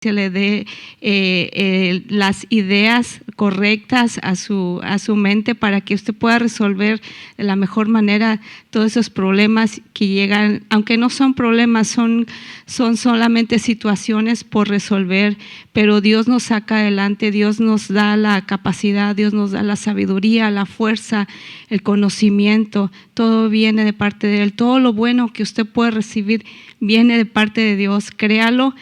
se le dé las ideas correctas a su mente para que usted pueda resolver de la mejor manera todos esos problemas que llegan, aunque no son problemas, son solamente situaciones por resolver, pero Dios nos saca adelante, Dios nos da la capacidad, Dios nos da la sabiduría, la fuerza, el conocimiento, todo viene de parte de Él. Todo lo bueno que usted puede recibir viene de parte de Dios. Créalo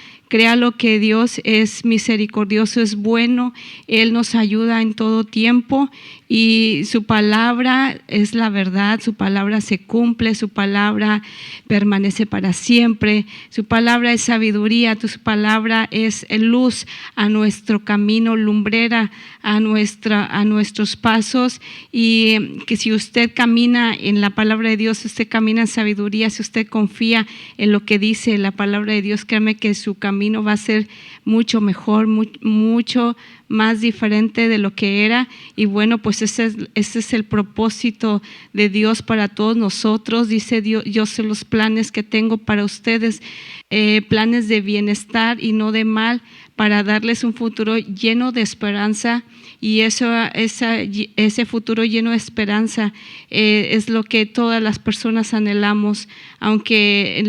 que Dios es misericordioso, es bueno, Él nos ayuda en todo tiempo y su palabra es la verdad, su palabra se cumple, su palabra permanece para siempre, su palabra es sabiduría, su palabra es luz a nuestro camino, lumbrera a nuestros pasos, y que si usted camina en la palabra de Dios, si usted camina en sabiduría, si usted confía en lo que dice la palabra de Dios, créame que su camino va a ser mucho mejor, mucho más diferente de lo que era. Y bueno, pues ese es el propósito de Dios para todos nosotros. Dice Dios: yo sé los planes que tengo para ustedes, planes de bienestar y no de mal, para darles un futuro lleno de esperanza. Y ese futuro lleno de esperanza es lo que todas las personas anhelamos, aunque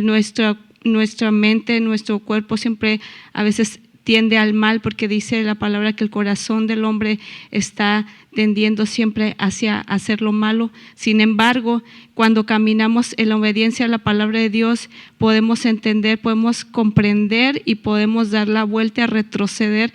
nuestra mente, nuestro cuerpo siempre a veces tiende al mal, porque dice la palabra que el corazón del hombre está tendiendo siempre hacia hacer lo malo. Sin embargo, cuando caminamos en la obediencia a la palabra de Dios, podemos entender, podemos comprender y podemos dar la vuelta, retroceder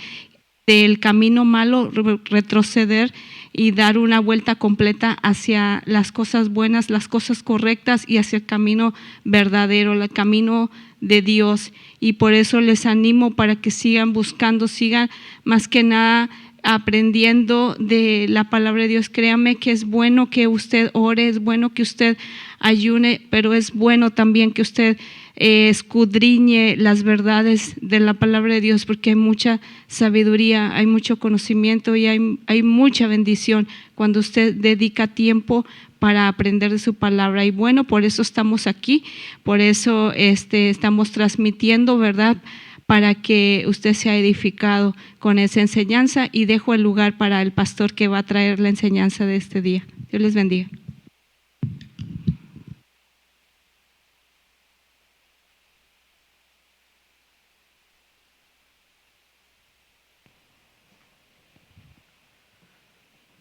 del camino malo, retroceder y dar una vuelta completa hacia las cosas buenas, las cosas correctas y hacia el camino verdadero, el camino de Dios. Y por eso les animo para que sigan buscando, sigan más que nada aprendiendo de la palabra de Dios. Créame que es bueno que usted ore, es bueno que usted ayune, pero es bueno también que usted escudriñe las verdades de la palabra de Dios, porque hay mucha sabiduría, hay mucho conocimiento y hay mucha bendición cuando usted dedica tiempo para aprender de su palabra. Y bueno, por eso estamos aquí, por eso estamos transmitiendo, ¿verdad?, para que usted sea edificado con esa enseñanza. Y dejo el lugar para el pastor que va a traer la enseñanza de este día. Dios les bendiga.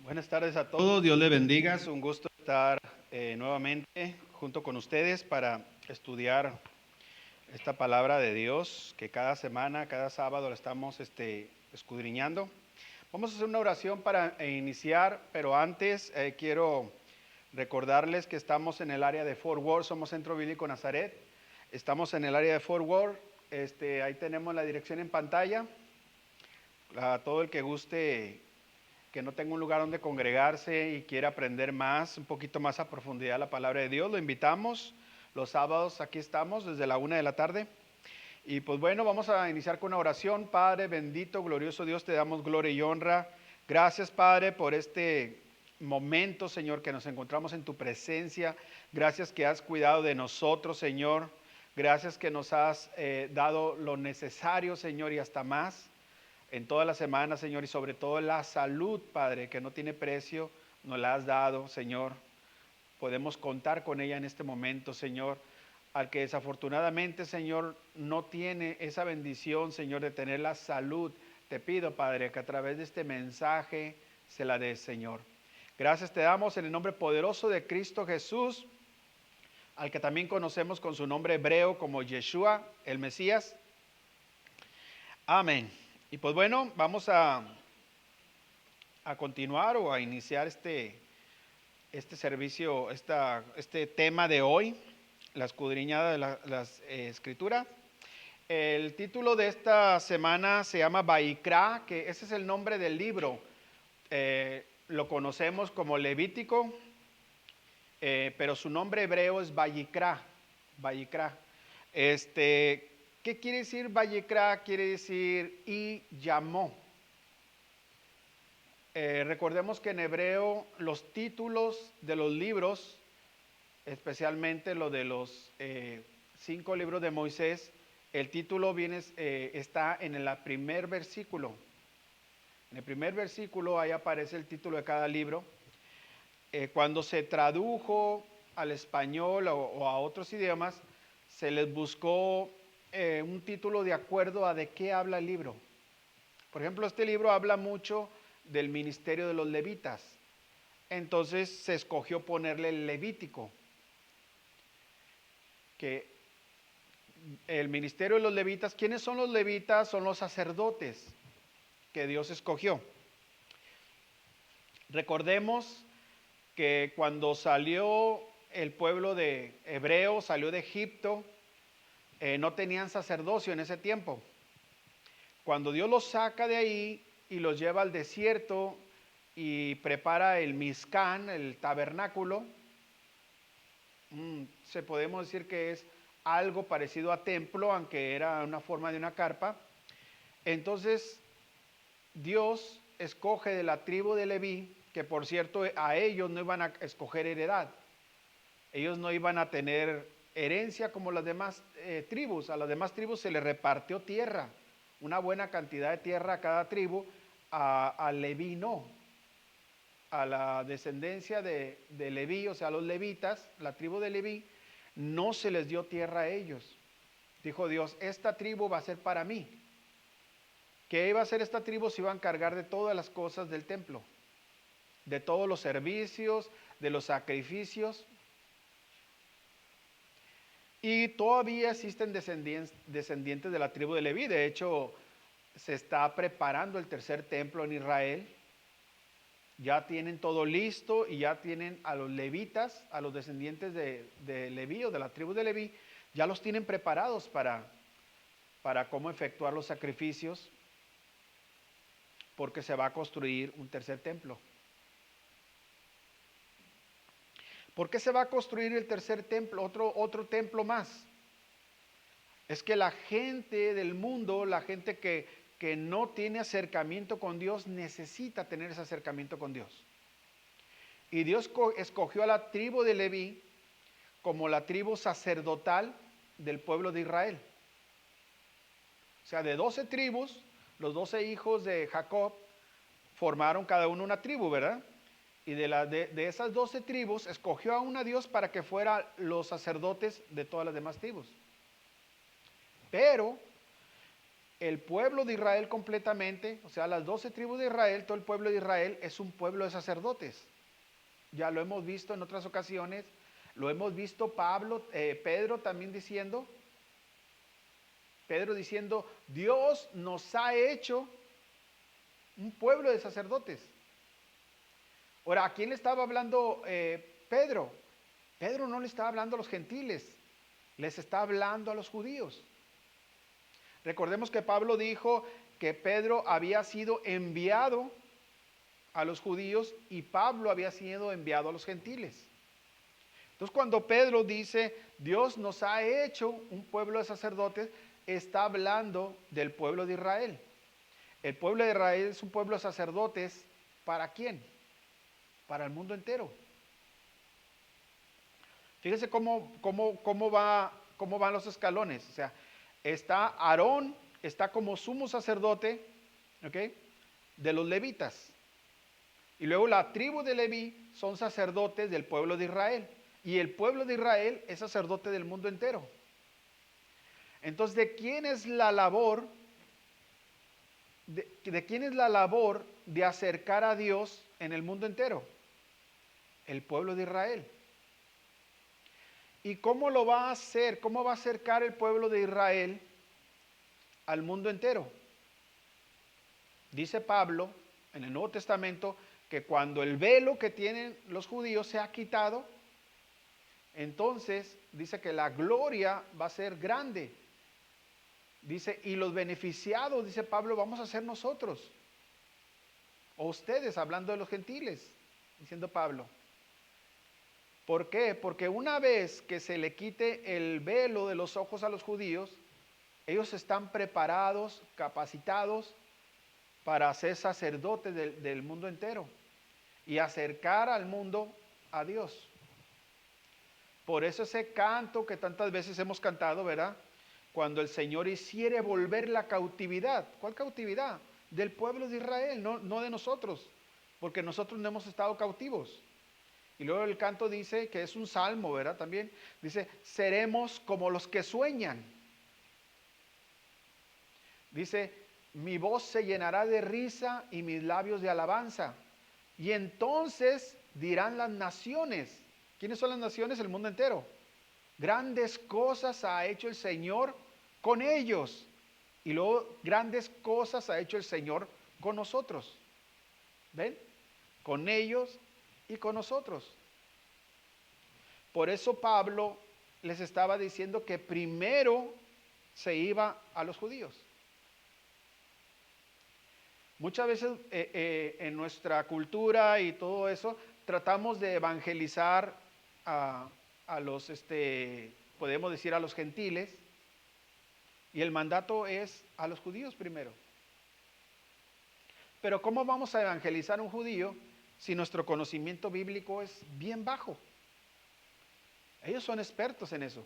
Buenas tardes a todos, Dios les bendiga. Es un gusto estar nuevamente junto con ustedes para estudiar esta palabra de Dios que cada semana, cada sábado la estamos escudriñando. Vamos a hacer una oración para iniciar, pero antes quiero recordarles que estamos en el área de Fort Worth, somos Centro Bíblico Nazaret. Estamos en el área de Fort Worth, ahí tenemos la dirección en pantalla. A todo el que guste, que no tenga un lugar donde congregarse y quiera aprender más, un poquito más a profundidad la palabra de Dios, lo invitamos. Los sábados aquí estamos desde la 1 de la tarde. Y pues bueno, vamos a iniciar con una oración. Padre bendito, glorioso Dios, te damos gloria y honra. Gracias, Padre, por este momento, Señor, que nos encontramos en tu presencia. Gracias que has cuidado de nosotros, Señor. Gracias que nos has dado lo necesario, Señor, y hasta más en toda la semana, Señor, y sobre todo la salud, Padre, que no tiene precio, nos la has dado, Señor. Podemos contar con ella en este momento, Señor. Al que desafortunadamente, Señor, no tiene esa bendición, Señor, de tener la salud, te pido, Padre, que a través de este mensaje se la des, Señor. Gracias te damos en el nombre poderoso de Cristo Jesús, al que también conocemos con su nombre hebreo como Yeshua, el Mesías. Amén. Y pues bueno, vamos a continuar o a iniciar este servicio, este tema de hoy, la escudriñada de las escrituras. El título de esta semana se llama Vayikra, que ese es el nombre del libro. Lo conocemos como Levítico, pero su nombre hebreo es Vayikra. Vayikra. ¿Qué quiere decir Vayikra? Quiere decir y llamó. Recordemos que en hebreo los títulos de los libros, especialmente lo de los 5 libros de Moisés, El título está en el primer versículo. En el primer versículo ahí aparece el título de cada libro. Cuando se tradujo al español o a otros idiomas, se les buscó un título de acuerdo a de qué habla el libro. Por ejemplo, este libro habla mucho del ministerio de los levitas. Entonces se escogió ponerle el Levítico, que el ministerio de los levitas, ¿quiénes son los levitas? Son los sacerdotes que Dios escogió. Recordemos que cuando salió el pueblo de hebreo, salió de Egipto, no tenían sacerdocio en ese tiempo. Cuando Dios los saca de ahí y los lleva al desierto y prepara el Mizcán, el tabernáculo, se podemos decir que es algo parecido a templo, aunque era una forma de una carpa. Entonces Dios escoge de la tribu de Leví, que por cierto a ellos no iban a escoger heredad, ellos no iban a tener herencia como las demás tribus. A las demás tribus se les repartió tierra, una buena cantidad de tierra a cada tribu. A Leví no, a la descendencia de Leví, o sea, a los levitas, la tribu de Leví, no se les dio tierra a ellos. Dijo Dios, esta tribu va a ser para mí. ¿Qué iba a hacer esta tribu? Se iba a encargar de todas las cosas del templo, de todos los servicios, de los sacrificios. Y todavía existen descendientes de la tribu de Leví. De hecho, se está preparando el tercer templo en Israel. Ya tienen todo listo y ya tienen a los levitas, a los descendientes de Leví o de la tribu de Leví, ya los tienen preparados para cómo efectuar los sacrificios, porque se va a construir un tercer templo. ¿Por qué se va a construir el tercer templo, otro templo más? Es que la gente del mundo, la gente que no tiene acercamiento con Dios, necesita tener ese acercamiento con Dios. Y Dios escogió a la tribu de Leví como la tribu sacerdotal del pueblo de Israel. O sea, de 12 tribus, los 12 hijos de Jacob formaron cada uno una tribu, ¿verdad? Y de esas 12 tribus escogió a una Dios para que fueran los sacerdotes de todas las demás tribus. Pero el pueblo de Israel completamente, o sea, las 12 tribus de Israel, todo el pueblo de Israel es un pueblo de sacerdotes. Ya lo hemos visto en otras ocasiones, lo hemos visto Pedro también diciendo, Dios nos ha hecho un pueblo de sacerdotes. Ahora, ¿a quién le estaba hablando Pedro? Pedro no le estaba hablando a los gentiles, les está hablando a los judíos. Recordemos que Pablo dijo que Pedro había sido enviado a los judíos y Pablo había sido enviado a los gentiles. Entonces, cuando Pedro dice, Dios nos ha hecho un pueblo de sacerdotes, está hablando del pueblo de Israel. El pueblo de Israel es un pueblo de sacerdotes, ¿para quién? Para el mundo entero. Fíjense cómo van los escalones. O sea, está Aarón, está como sumo sacerdote, ¿ok?, de los levitas. Y luego la tribu de Leví son sacerdotes del pueblo de Israel. Y el pueblo de Israel es sacerdote del mundo entero. Entonces, ¿de quién es la labor? ¿De quién es la labor de acercar a Dios en el mundo entero? El pueblo de Israel. ¿Y cómo lo va a hacer? ¿Cómo va a acercar el pueblo de Israel al mundo entero? Dice Pablo en el Nuevo Testamento que cuando el velo que tienen los judíos se ha quitado, entonces dice que la gloria va a ser grande. Dice, y los beneficiados, dice Pablo, vamos a ser nosotros. O ustedes, hablando de los gentiles, diciendo Pablo. ¿Por qué? Porque una vez que se le quite el velo de los ojos a los judíos, ellos están preparados, capacitados para ser sacerdotes del mundo entero y acercar al mundo a Dios. Por eso ese canto que tantas veces hemos cantado, ¿verdad? cuando el Señor hiciere volver la cautividad. ¿Cuál cautividad? Del pueblo de Israel, no de nosotros, porque nosotros no hemos estado cautivos. Y luego el canto dice, que es un salmo, ¿verdad? También dice, seremos como los que sueñan. Dice, mi voz se llenará de risa y mis labios de alabanza. Y entonces dirán las naciones. ¿Quiénes son las naciones? El mundo entero. Grandes cosas ha hecho el Señor con ellos. Y luego grandes cosas ha hecho el Señor con nosotros. ¿Ven? Con ellos y con nosotros. Por eso Pablo les estaba diciendo que primero se iba a los judíos. Muchas veces en nuestra cultura y todo eso tratamos de evangelizar a los, podemos decir a los gentiles, y el mandato es a los judíos primero. Pero ¿cómo vamos a evangelizar a un judío si nuestro conocimiento bíblico es bien bajo? Ellos son expertos en eso.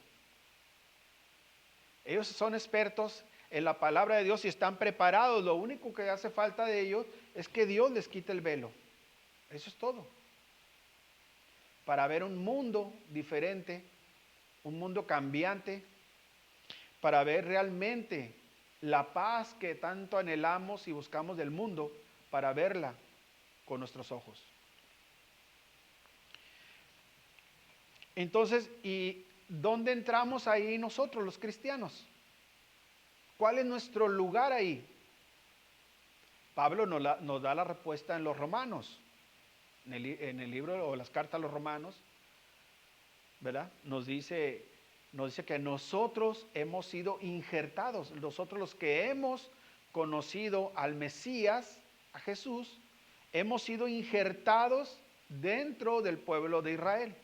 Ellos son expertos en la palabra de Dios y están preparados. Lo único que hace falta de ellos es que Dios les quite el velo. Eso es todo. Para ver un mundo diferente, un mundo cambiante, para ver realmente la paz que tanto anhelamos y buscamos del mundo, para verla con nuestros ojos. Entonces, ¿y dónde entramos ahí nosotros los cristianos? ¿Cuál es nuestro lugar ahí? Pablo nos da la respuesta en los Romanos, en el libro o las cartas a los Romanos, ¿verdad? Nos dice que nosotros hemos sido injertados, nosotros los que hemos conocido al Mesías, a Jesús, hemos sido injertados dentro del pueblo de Israel.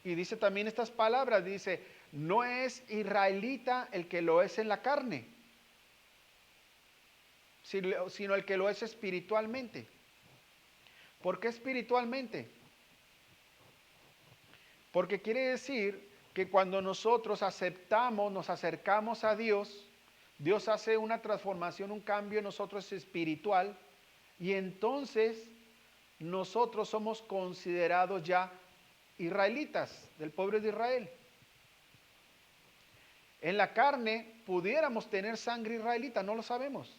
Y dice también estas palabras, dice, no es israelita el que lo es en la carne, sino el que lo es espiritualmente. ¿Por qué espiritualmente? Porque quiere decir que cuando nosotros aceptamos, nos acercamos a Dios, Dios hace una transformación, un cambio en nosotros espiritual, y entonces nosotros somos considerados ya israelitas, del pueblo de Israel. En la carne pudiéramos tener sangre israelita, no lo sabemos.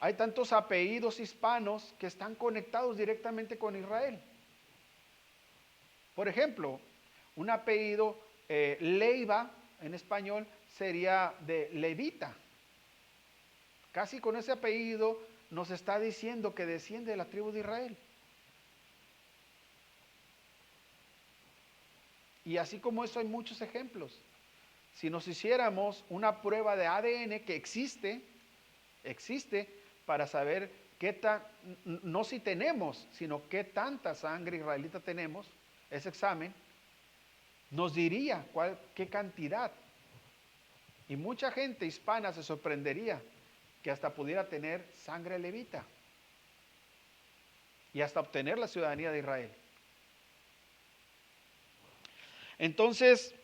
Hay tantos apellidos hispanos que están conectados directamente con Israel. Por ejemplo, un apellido Leiva en español sería de levita. Casi con ese apellido nos está diciendo que desciende de la tribu de Israel. Y así como eso hay muchos ejemplos. Si nos hiciéramos una prueba de ADN que existe para saber no si tenemos, sino qué tanta sangre israelita tenemos, ese examen nos diría qué cantidad. Y mucha gente hispana se sorprendería que hasta pudiera tener sangre levita y hasta obtener la ciudadanía de Israel. Entonces,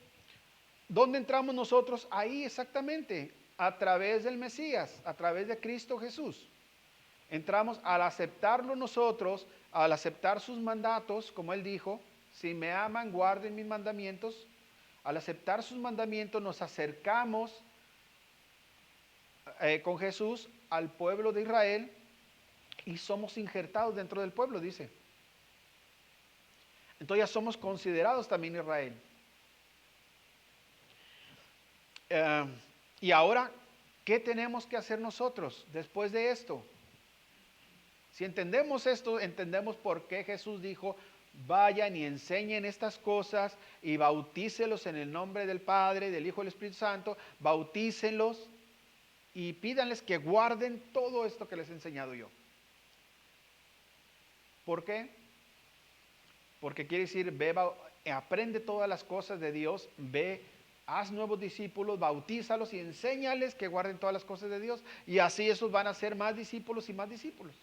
¿dónde entramos nosotros? Ahí exactamente, a través del Mesías, a través de Cristo Jesús. Entramos al aceptarlo nosotros, al aceptar sus mandatos, como Él dijo, si me aman, guarden mis mandamientos. Al aceptar sus mandamientos nos acercamos con Jesús al pueblo de Israel y somos injertados dentro del pueblo, dice. Entonces ya somos considerados también Israel. Y ahora, ¿qué tenemos que hacer nosotros después de esto? Si entendemos esto, entendemos por qué Jesús dijo, vayan y enseñen estas cosas y bautícelos en el nombre del Padre, del Hijo y del Espíritu Santo, bautícenlos y pídanles que guarden todo esto que les he enseñado yo. ¿Por qué? Porque quiere decir, aprende todas las cosas de Dios, haz nuevos discípulos, bautízalos y enséñales que guarden todas las cosas de Dios. Y así esos van a ser más discípulos y más discípulos.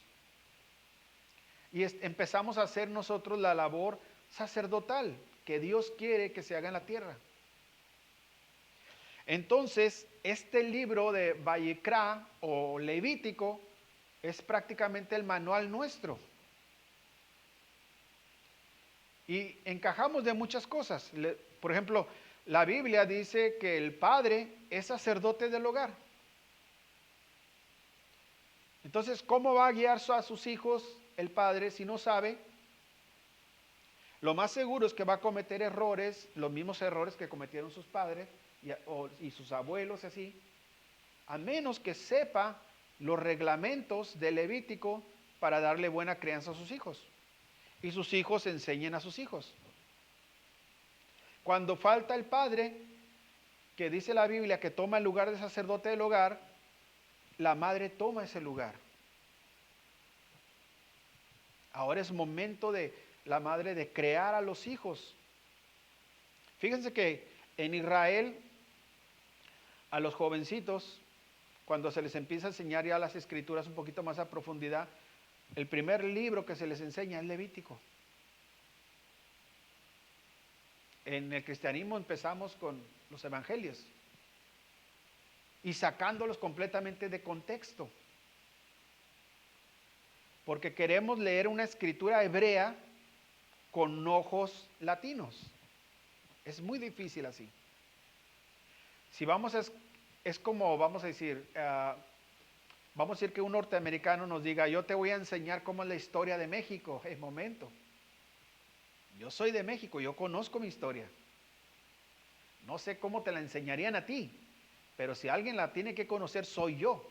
Y empezamos a hacer nosotros la labor sacerdotal que Dios quiere que se haga en la tierra. Entonces, este libro de Vayikra o Levítico es prácticamente el manual nuestro. Y encajamos de muchas cosas. Por ejemplo, la Biblia dice que el padre es sacerdote del hogar. Entonces, ¿cómo va a guiar a sus hijos el padre si no sabe? Lo más seguro es que va a cometer errores, los mismos errores que cometieron sus padres y sus abuelos, así, a menos que sepa los reglamentos de Levítico para darle buena crianza a sus hijos. Y sus hijos enseñen a sus hijos. Cuando falta el padre, que dice la Biblia que toma el lugar de sacerdote del hogar, la madre toma ese lugar. Ahora es momento de la madre de crear a los hijos. Fíjense que en Israel, a los jovencitos, cuando se les empieza a enseñar ya las escrituras un poquito más a profundidad, el primer libro que se les enseña es Levítico. En el cristianismo empezamos con los evangelios y sacándolos completamente de contexto, porque queremos leer una escritura hebrea con ojos latinos. Es muy difícil así. Si vamos a, es como, vamos a decir que un norteamericano nos diga, yo te voy a enseñar cómo es la historia de México. Es momento. Yo soy de México, yo conozco mi historia. No sé cómo te la enseñarían a ti, pero si alguien la tiene que conocer, soy yo.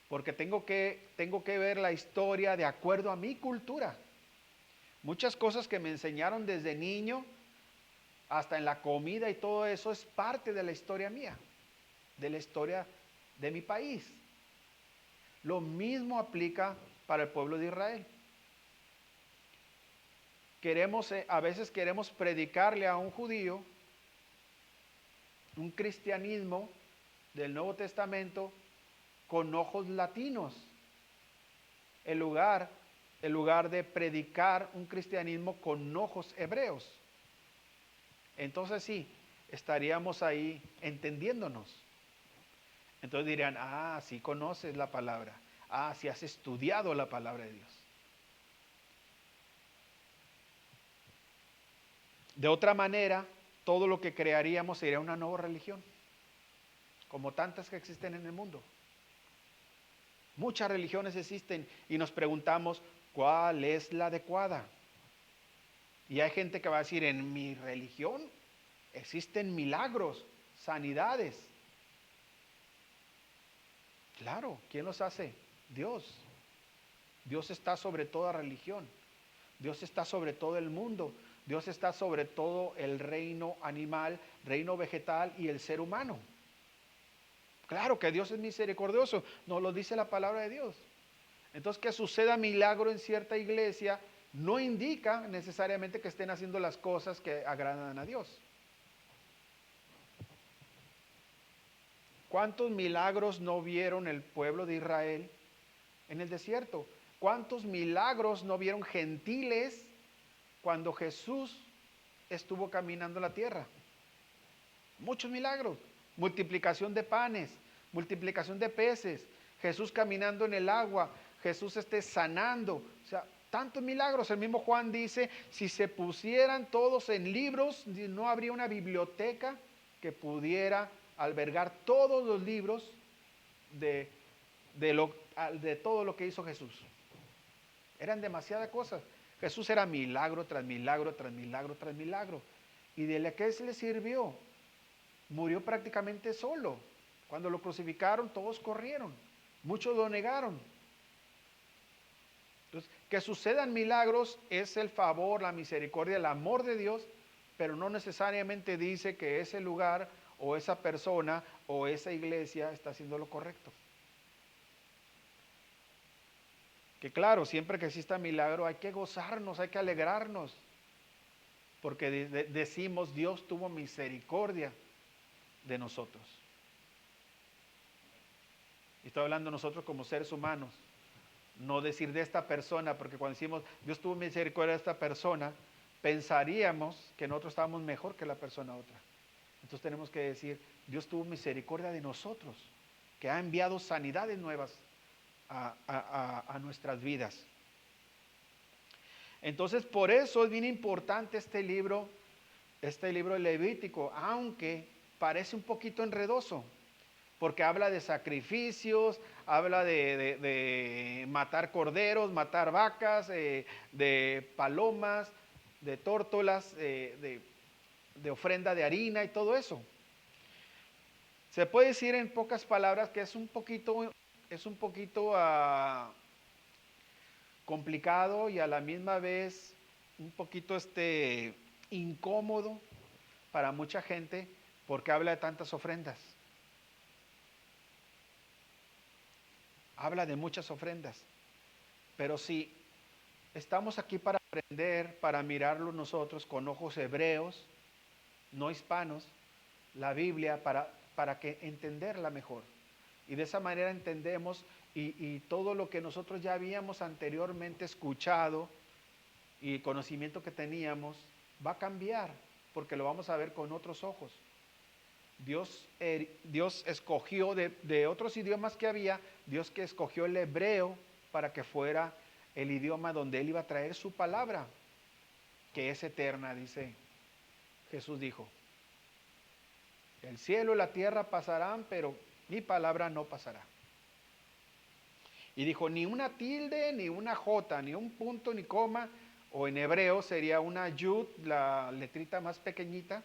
Porque tengo que ver la historia de acuerdo a mi cultura. Muchas cosas que me enseñaron desde niño, hasta en la comida y todo eso, es parte de la historia mía, de la historia de mi país. Lo mismo aplica para el pueblo de Israel. A veces queremos predicarle a un judío un cristianismo del Nuevo Testamento con ojos latinos, en lugar de predicar un cristianismo con ojos hebreos. Entonces sí, estaríamos ahí entendiéndonos. Entonces dirían, sí conoces la palabra, sí has estudiado la palabra de Dios. De otra manera, todo lo que crearíamos sería una nueva religión, como tantas que existen en el mundo. Muchas religiones existen y nos preguntamos, ¿cuál es la adecuada? Y hay gente que va a decir, en mi religión existen milagros, sanidades. Claro, ¿quién los hace? Dios. Dios está sobre toda religión. Dios está sobre todo el mundo. Dios está sobre todo el reino animal, reino vegetal y el ser humano. Claro que Dios es misericordioso, nos lo dice la palabra de Dios. Entonces, que suceda milagro en cierta iglesia no indica necesariamente que estén haciendo las cosas que agradan a Dios. ¿Cuántos milagros no vieron el pueblo de Israel en el desierto? ¿Cuántos milagros no vieron gentiles cuando Jesús estuvo caminando la tierra? Muchos milagros. Multiplicación de panes, multiplicación de peces, Jesús caminando en el agua, Jesús sanando. O sea, tantos milagros. El mismo Juan dice, si se pusieran todos en libros, no habría una biblioteca que pudiera albergar todos los libros de todo lo que hizo Jesús. Eran demasiadas cosas. Jesús era milagro tras milagro, tras milagro, tras milagro. ¿Y de la que se le sirvió? Murió prácticamente solo. Cuando lo crucificaron, todos corrieron. Muchos lo negaron. Entonces, que sucedan milagros es el favor, la misericordia, el amor de Dios, pero no necesariamente dice que ese lugar o esa persona o esa iglesia está haciendo lo correcto. Que claro, siempre que exista milagro hay que gozarnos, hay que alegrarnos, porque decimos Dios tuvo misericordia de nosotros. Y estoy hablando nosotros como seres humanos, no decir de esta persona, porque cuando decimos Dios tuvo misericordia de esta persona, pensaríamos que nosotros estábamos mejor que la persona otra. Entonces tenemos que decir, Dios tuvo misericordia de nosotros, que ha enviado sanidades nuevas a nuestras vidas. Entonces, por eso es bien importante este libro de Levítico, aunque parece un poquito enredoso, porque habla de sacrificios, habla de matar corderos, matar vacas, de palomas, de tórtolas, de ofrenda de harina y todo eso. Se puede decir en pocas palabras que es un poquito complicado y a la misma vez un poquito incómodo para mucha gente porque habla de tantas ofrendas. Habla de muchas ofrendas. Pero si estamos aquí para aprender, para mirarlo nosotros con ojos hebreos, no hispanos, la Biblia para que entenderla mejor. Y de esa manera entendemos y todo lo que nosotros ya habíamos anteriormente escuchado y conocimiento que teníamos va a cambiar porque lo vamos a ver con otros ojos. Dios escogió de otros idiomas que había, Dios que escogió el hebreo para que fuera el idioma donde Él iba a traer su palabra, que es eterna, dice Jesús dijo. El cielo y la tierra pasarán, pero mi palabra no pasará. Y dijo, ni una tilde, ni una jota, ni un punto, ni coma, o en hebreo sería una yud, la letrita más pequeñita,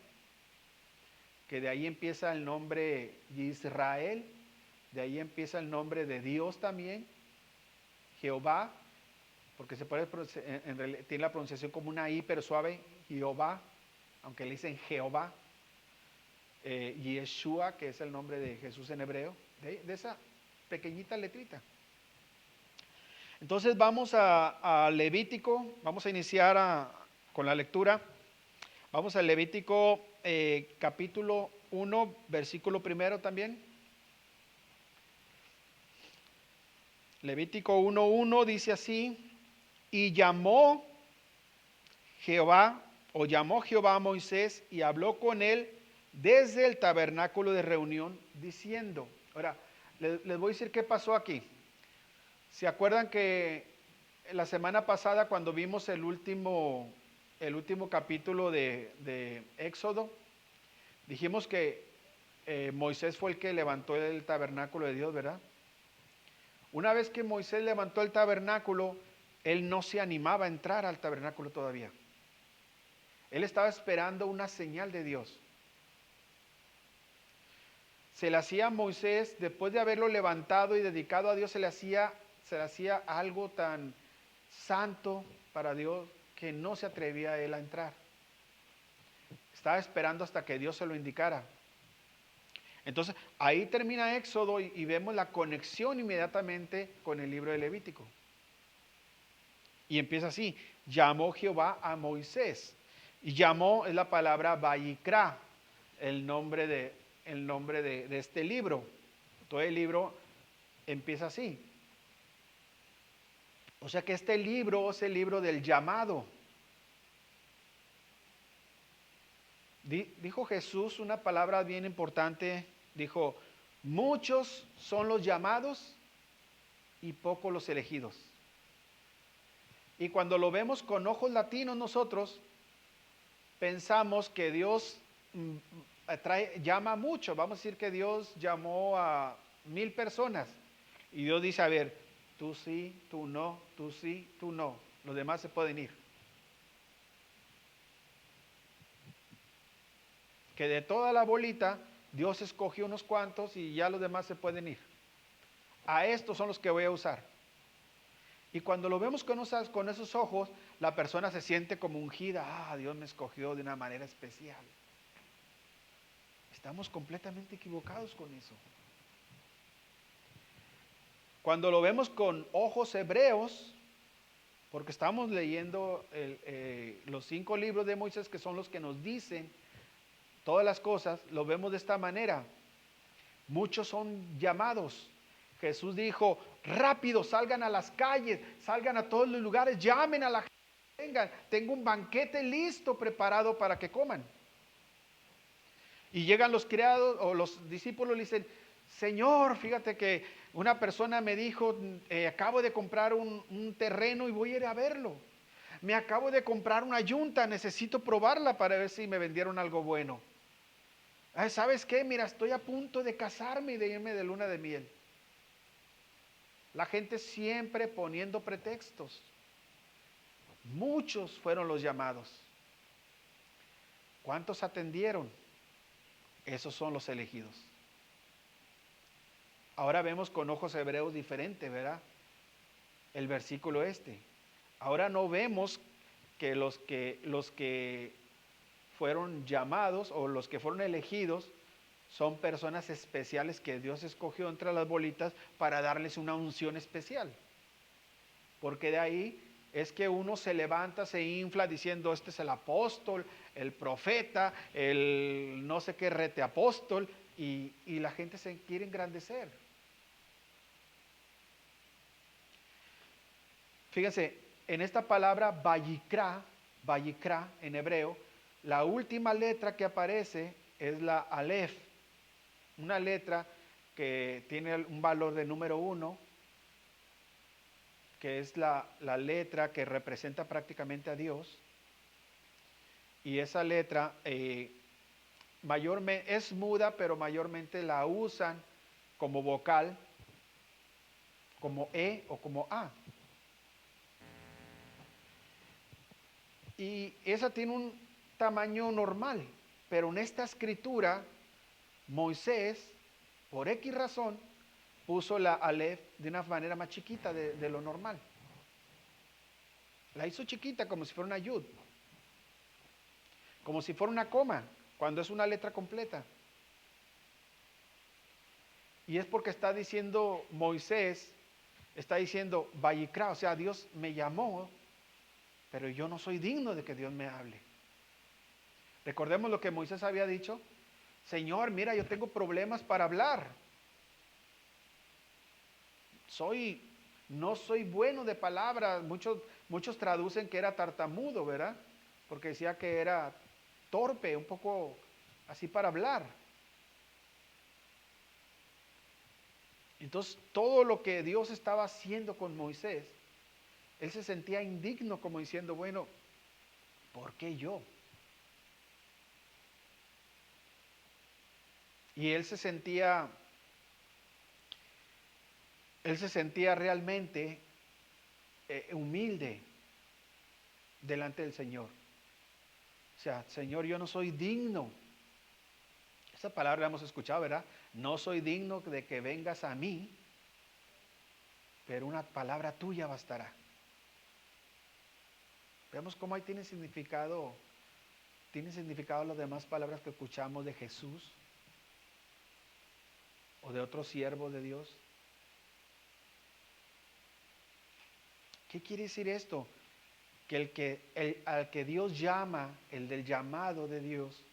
que de ahí empieza el nombre Israel, de ahí empieza el nombre de Dios también, Jehová, porque tiene la pronunciación como una I, pero suave, Jehová, aunque le dicen Jehová, Yeshua, que es el nombre de Jesús en hebreo, de esa pequeñita letrita. Entonces vamos a Levítico, vamos a iniciar con la lectura. Vamos a Levítico capítulo 1, versículo 1 también. Levítico 1:1 dice así, y llamó Jehová a Moisés y habló con él desde el tabernáculo de reunión diciendo. Ahora, les voy a decir qué pasó aquí. ¿Se acuerdan que la semana pasada cuando vimos el último capítulo de Éxodo, dijimos que Moisés fue el que levantó el tabernáculo de Dios, ¿verdad? Una vez que Moisés levantó el tabernáculo, él no se animaba a entrar al tabernáculo todavía. Él estaba esperando una señal de Dios. Se le hacía a Moisés, después de haberlo levantado y dedicado a Dios, se le hacía algo tan santo para Dios que no se atrevía a él a entrar. Estaba esperando hasta que Dios se lo indicara. Entonces, ahí termina Éxodo y vemos la conexión inmediatamente con el libro de Levítico. Y empieza así, llamó Jehová a Moisés. Y llamó es la palabra Vayikra, el nombre de este libro. Todo el libro empieza así. O sea que este libro es el libro del llamado. Dijo Jesús una palabra bien importante, dijo, muchos son los llamados y pocos los elegidos. Y cuando lo vemos con ojos latinos nosotros, pensamos que Dios llama mucho. Vamos a decir que Dios llamó a 1000 personas. Y Dios dice, a ver, tú sí, tú no, tú sí, tú no. Los demás se pueden ir. Que de toda la bolita, Dios escogió unos cuantos y ya los demás se pueden ir. A estos son los que voy a usar. Y cuando lo vemos con esos ojos, la persona se siente como ungida. Dios me escogió de una manera especial. Estamos completamente equivocados con eso. Cuando lo vemos con ojos hebreos, porque estamos leyendo los 5 libros de Moisés, que son los que nos dicen todas las cosas, lo vemos de esta manera. Muchos son llamados. Jesús dijo, rápido, salgan a las calles, salgan a todos los lugares, llamen a la gente, vengan, tengo un banquete listo preparado para que coman. Y llegan los criados o los discípulos y le dicen, Señor, fíjate que una persona me dijo, acabo de comprar un terreno y voy a ir a verlo. Me acabo de comprar una yunta, necesito probarla para ver si me vendieron algo bueno. ¿Sabes qué? Mira, estoy a punto de casarme y de irme de luna de miel. La gente siempre poniendo pretextos. Muchos fueron los llamados. ¿Cuántos atendieron? Esos son los elegidos. Ahora vemos con ojos hebreos diferentes, ¿verdad? El versículo este. Ahora no vemos que los que fueron llamados o los que fueron elegidos son personas especiales que Dios escogió entre las bolitas para darles una unción especial. Porque de ahí es que uno se levanta, se infla diciendo, este es el apóstol, el profeta, el no sé qué rete apóstol, y la gente se quiere engrandecer. Fíjense, en esta palabra vayikra en hebreo, la última letra que aparece es la alef, una letra que tiene un valor de número 1, que es la letra que representa prácticamente a Dios. Y esa letra mayormente es muda, pero mayormente la usan como vocal, como E o como A. Y esa tiene un tamaño normal, pero en esta escritura, Moisés, por X razón, puso la alef de una manera más chiquita de lo normal. La hizo chiquita como si fuera una yud, como si fuera una coma, cuando es una letra completa. Y es porque está diciendo Moisés, está diciendo vayikra, o sea, Dios me llamó, pero yo no soy digno de que Dios me hable. Recordemos lo que Moisés había dicho. Señor, mira, yo tengo problemas para hablar. No soy bueno de palabras. Muchos traducen que era tartamudo, ¿verdad? Porque decía que era torpe, un poco así para hablar. Entonces, todo lo que Dios estaba haciendo con Moisés, él se sentía indigno, como diciendo, bueno, ¿por qué yo? Y él se sentía realmente humilde delante del Señor. O sea, Señor, yo no soy digno. Esa palabra la hemos escuchado, ¿verdad? No soy digno de que vengas a mí, pero una palabra tuya bastará. Vemos cómo ahí tiene significado las demás palabras que escuchamos de Jesús o de otros siervos de Dios. ¿Qué quiere decir esto? Que al que Dios llama, el del llamado de Dios,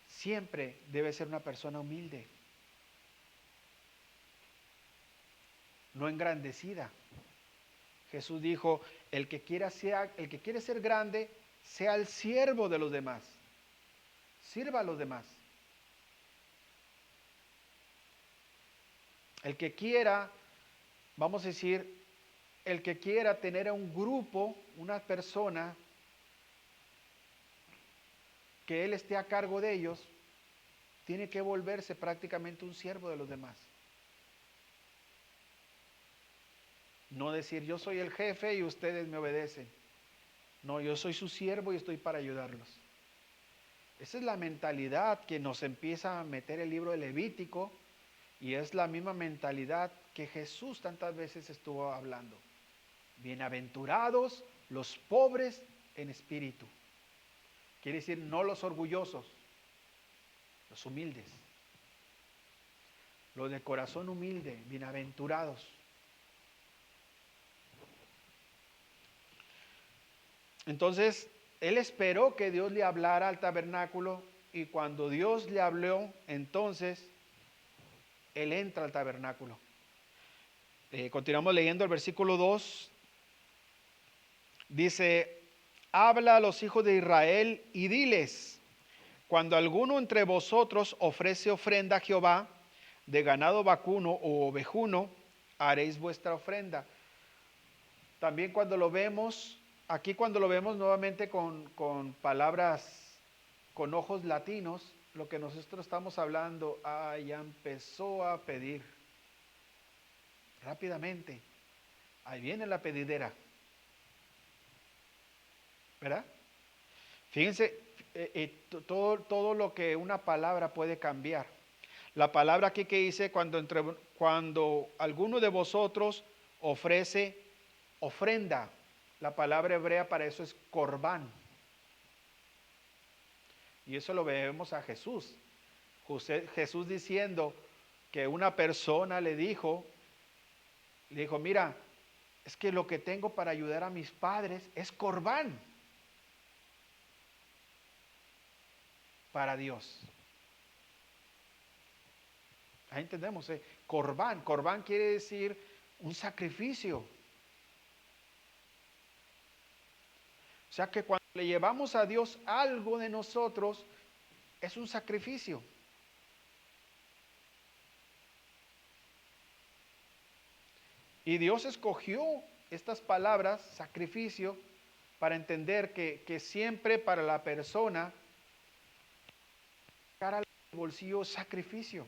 siempre debe ser una persona humilde, no engrandecida. Jesús dijo, el que quiere ser grande, sea el siervo de los demás. Sirva a los demás. El que quiera, vamos a decir, el que quiera tener a un grupo, una persona, que él esté a cargo de ellos, tiene que volverse prácticamente un siervo de los demás. No decir, yo soy el jefe y ustedes me obedecen. No, yo soy su siervo y estoy para ayudarlos. Esa es la mentalidad que nos empieza a meter el libro de Levítico, y es la misma mentalidad que Jesús tantas veces estuvo hablando. Bienaventurados los pobres en espíritu. Quiere decir, no los orgullosos, los humildes. Los de corazón humilde, bienaventurados. Entonces, él esperó que Dios le hablara al tabernáculo, y cuando Dios le habló, entonces, él entra al tabernáculo. Continuamos leyendo el versículo 2. Dice, habla a los hijos de Israel y diles, cuando alguno entre vosotros ofrece ofrenda a Jehová, de ganado vacuno o ovejuno, haréis vuestra ofrenda. También cuando lo vemos, aquí cuando lo vemos nuevamente con palabras, con ojos latinos, lo que nosotros estamos hablando, ya empezó a pedir rápidamente. Ahí viene la pedidera, ¿verdad? Fíjense, todo lo que una palabra puede cambiar. La palabra aquí que dice, cuando alguno de vosotros ofrece ofrenda, la palabra hebrea para eso es corbán. Y eso lo vemos a Jesús. Jesús diciendo que una persona le dijo, mira, es que lo que tengo para ayudar a mis padres es corbán para Dios. Ahí entendemos, corbán. Corbán quiere decir un sacrificio. O sea que cuando le llevamos a Dios algo de nosotros, es un sacrificio. Y Dios escogió estas palabras, sacrificio, para entender que siempre para la persona, cara al bolsillo, sacrificio.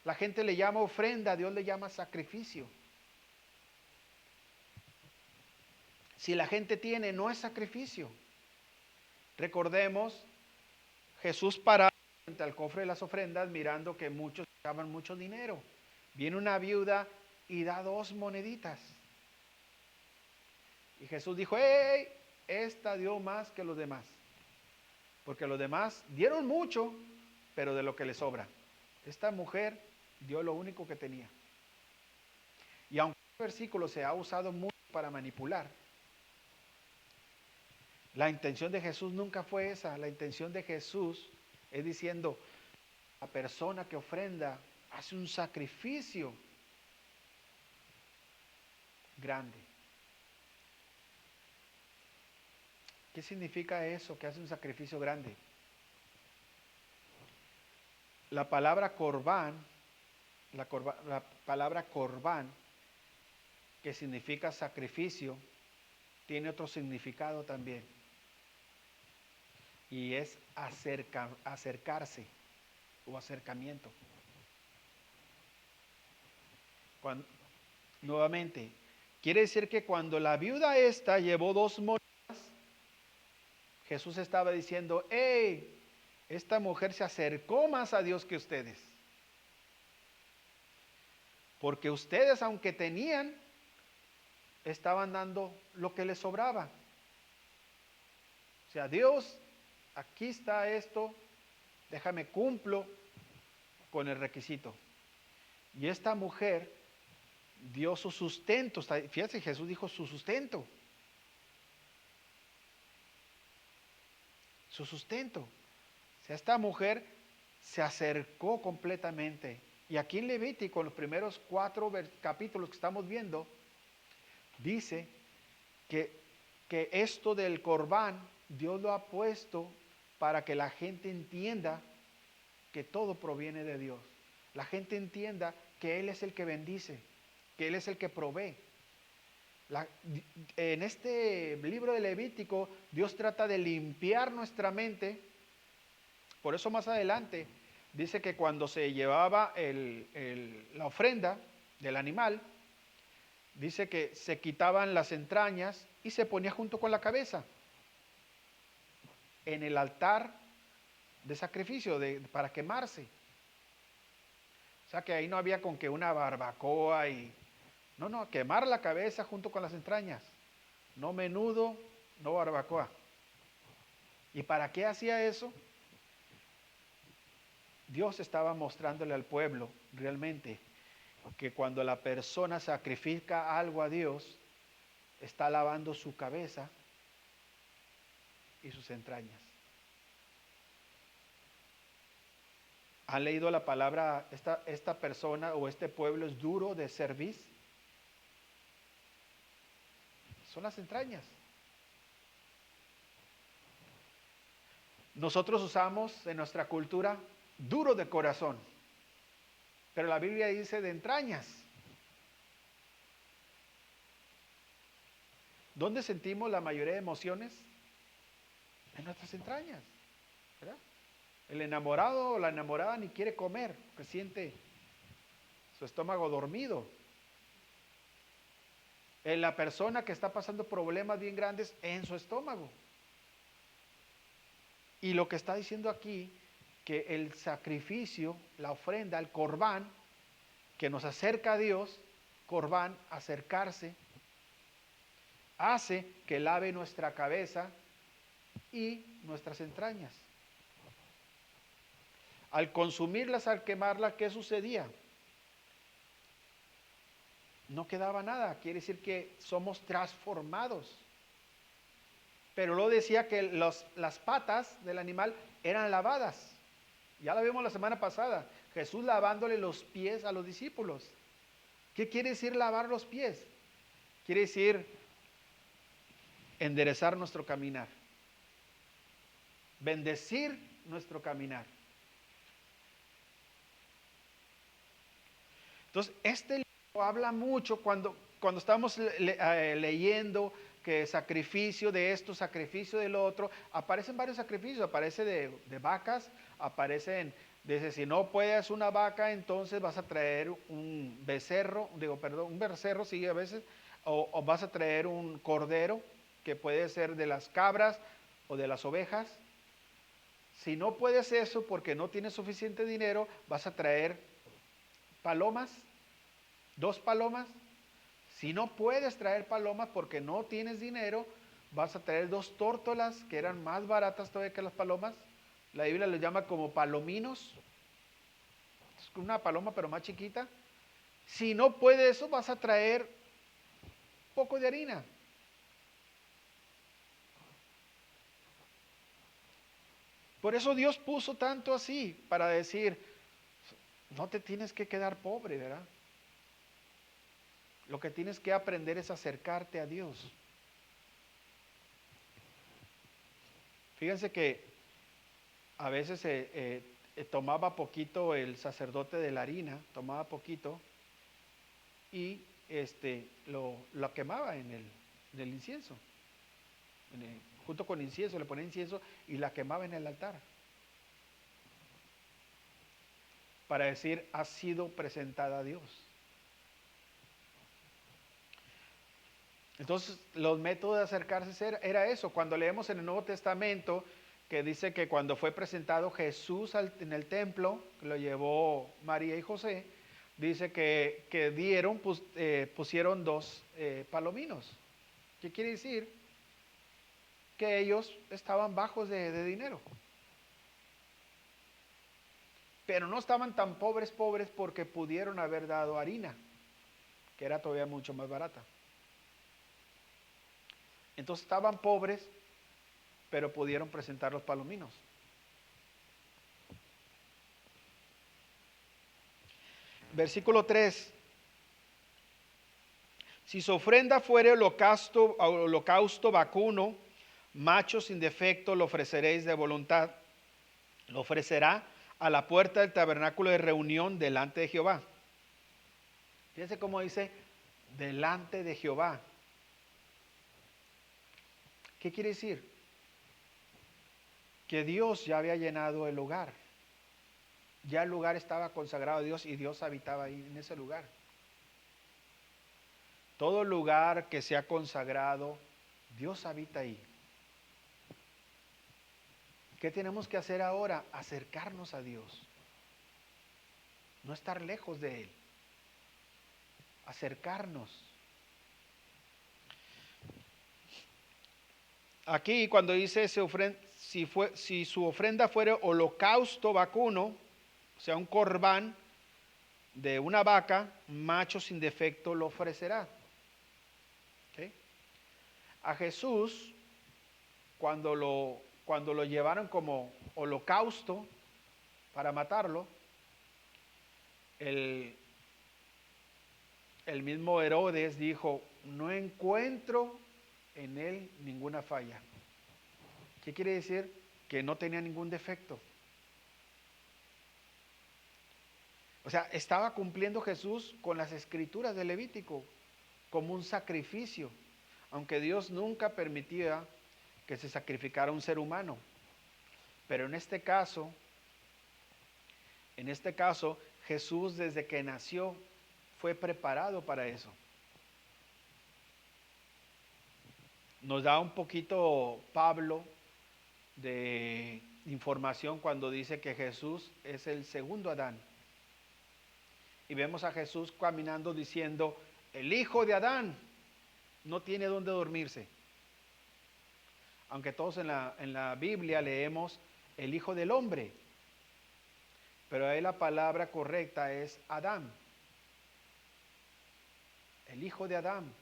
La gente le llama ofrenda, Dios le llama sacrificio. Si la gente tiene, no es sacrificio. Recordemos, Jesús parado frente al cofre de las ofrendas, mirando que muchos daban mucho dinero. Viene una viuda y da 2 moneditas. Y Jesús dijo, ¡hey! Esta dio más que los demás. Porque los demás dieron mucho, pero de lo que les sobra. Esta mujer dio lo único que tenía. Y aunque el versículo se ha usado mucho para manipular, la intención de Jesús nunca fue esa. La intención de Jesús es diciendo, la persona que ofrenda hace un sacrificio grande. ¿Qué significa eso, que hace un sacrificio grande? La palabra corbán, la palabra corbán, que significa sacrificio, tiene otro significado también. Y es acercarse o acercamiento. Nuevamente, quiere decir que cuando la viuda esta llevó 2 monedas, Jesús estaba diciendo, ¡hey! Esta mujer se acercó más a Dios que ustedes. Porque ustedes, aunque tenían, estaban dando lo que les sobraba. O sea, Dios, aquí está esto, déjame cumplo con el requisito. Y esta mujer dio su sustento. Fíjense, Jesús dijo su sustento. Su sustento. O sea, esta mujer se acercó completamente. Y aquí en Levítico, en los primeros 4 capítulos que estamos viendo, dice que esto del corbán, Dios lo ha puesto para que la gente entienda que todo proviene de Dios. La gente entienda que Él es el que bendice, que Él es el que provee. En este libro de Levítico, Dios trata de limpiar nuestra mente. Por eso más adelante dice que cuando se llevaba la ofrenda del animal, dice que se quitaban las entrañas y se ponía junto con la cabeza en el altar de sacrificio para quemarse. O sea que ahí no había con que una barbacoa y... No, quemar la cabeza junto con las entrañas. No menudo, no barbacoa. ¿Y para qué hacía eso? Dios estaba mostrándole al pueblo realmente que cuando la persona sacrifica algo a Dios, está lavando su cabeza y sus entrañas. ¿Han leído la palabra, esta persona o este pueblo es duro de cerviz? Son las entrañas. Nosotros usamos en nuestra cultura duro de corazón, pero la Biblia dice de entrañas. ¿Dónde sentimos la mayoría de emociones? En nuestras entrañas, ¿verdad? El enamorado o la enamorada ni quiere comer, porque siente su estómago dormido. La persona que está pasando problemas bien grandes en su estómago. Y lo que está diciendo aquí, que el sacrificio, la ofrenda, el corbán, que nos acerca a Dios, corbán, acercarse, hace que lave nuestra cabeza y nuestras entrañas. Al consumirlas, al quemarlas, ¿qué sucedía? No quedaba nada, quiere decir que somos transformados. Pero luego decía que las patas del animal eran lavadas. Ya lo vimos la semana pasada, Jesús lavándole los pies a los discípulos. ¿Qué quiere decir lavar los pies? Quiere decir enderezar nuestro caminar, bendecir nuestro caminar. Entonces, este libro habla mucho cuando estamos leyendo que sacrificio de esto, sacrificio de lo otro, aparecen varios sacrificios, aparece de vacas, aparecen, dice, si no puedes una vaca, entonces vas a traer un becerro, un becerro, sí, a veces, o vas a traer un cordero, que puede ser de las cabras o de las ovejas. Si no puedes eso porque no tienes suficiente dinero, vas a traer palomas, 2 palomas. Si no puedes traer palomas porque no tienes dinero, vas a traer 2 tórtolas que eran más baratas todavía que las palomas. La Biblia les llama como palominos. Es una paloma pero más chiquita. Si no puedes eso, vas a traer poco de harina. Por eso Dios puso tanto así, para decir, no te tienes que quedar pobre, ¿verdad? Lo que tienes que aprender es acercarte a Dios. Fíjense que a veces tomaba poquito el sacerdote de la harina, tomaba poquito y lo quemaba en el incienso. Junto con incienso, le ponía incienso y la quemaba en el altar. Para decir, ha sido presentada a Dios. Entonces, los métodos de acercarse era eso. Cuando leemos en el Nuevo Testamento, que dice que cuando fue presentado Jesús en el templo, que lo llevó María y José, dice que pusieron 2 palominos. ¿Qué quiere decir? Que ellos estaban bajos de dinero. Pero no estaban tan pobres porque pudieron haber dado harina, que era todavía mucho más barata. Entonces estaban pobres, pero pudieron presentar los palominos. Versículo 3. Si su ofrenda fuere holocausto vacuno, macho sin defecto, lo ofreceréis de voluntad. Lo ofrecerá a la puerta del tabernáculo de reunión delante de Jehová. Fíjense cómo dice, delante de Jehová. ¿Qué quiere decir? Que Dios ya había llenado el lugar. Ya el lugar estaba consagrado a Dios y Dios habitaba ahí en ese lugar. Todo lugar que sea consagrado, Dios habita ahí. ¿Qué tenemos que hacer ahora? Acercarnos a Dios. No estar lejos de Él. Acercarnos. Aquí cuando dice si su ofrenda fuera holocausto vacuno, o sea, un corbán de una vaca, macho sin defecto lo ofrecerá. ¿Okay? A Jesús, cuando lo llevaron como holocausto para matarlo, el mismo Herodes dijo, no encuentro en él ninguna falla. ¿Qué quiere decir? que no tenía ningún defecto. O sea, estaba cumpliendo Jesús con las escrituras de Levítico como un sacrificio, aunque Dios nunca permitía que se sacrificara un ser humano. Pero en este caso, Jesús desde que nació fue preparado para eso. Nos da un poquito Pablo de información cuando dice que Jesús es el segundo Adán. Y vemos a Jesús caminando diciendo, el hijo de Adán no tiene dónde dormirse. Aunque todos en la Biblia leemos el hijo del hombre, pero ahí la palabra correcta es Adán. El hijo de Adán.